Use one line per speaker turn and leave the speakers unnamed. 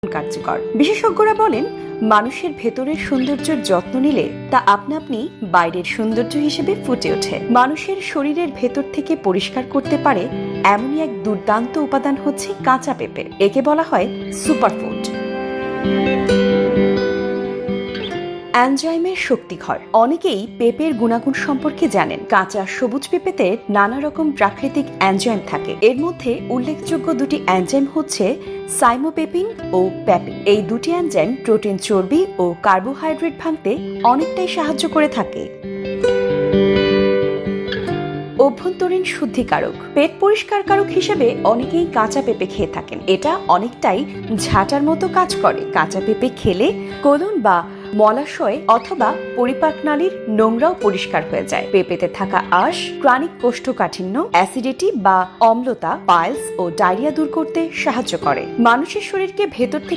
কার্যকর। বিশেষজ্ঞরা বলেন, মানুষের ভেতরের সৌন্দর্যের যত্ন নিলে তা আপনা আপনি বাইরের সৌন্দর্য হিসেবে ফুটে ওঠে। মানুষের শরীরের ভেতর থেকে পরিষ্কার করতে পারে এমনই এক দুর্দান্ত উপাদান হচ্ছে কাঁচা পেঁপে। একে বলা হয় সুপারফুড। এনজাইমের শক্তিঘর। অনেকেই পেঁপের গুণাগুণ সম্পর্কে জানেন। কাঁচা সবুজ পেঁপেতে নানা রকম প্রাকৃতিক এনজাইম থাকে। এর মধ্যে উল্লেখযোগ্য দুটি এনজাইম হচ্ছে সাইমোপেপিন ও প্যাপিন। এই দুটি এনজাইম প্রোটিন, চর্বি ও কার্বোহাইড্রেট ভাঙতে অনেকটাই সাহায্য করে থাকে। অভ্যন্তরীণ শুদ্ধিকারক। পেট পরিষ্কারকারক হিসেবে অনেকেই কাঁচা পেঁপে খেয়ে থাকেন। এটা অনেকটাই ঝাঁটার মতো কাজ করে। কাঁচা পেঁপে খেলে কোলন বা মলাশয় অথবা পরিপাক নালীর নোংরাও পরিষ্কার হয়ে যায়। পেঁপেতে থাকা আঁশ ক্রনিক কোষ্ঠকাঠিন্য, অ্যাসিডিটি বা অম্লতা, পাইলস ও ডায়রিয়া দূর করতে সাহায্য করে। মানুষের শরীরকে ভেতর থেকে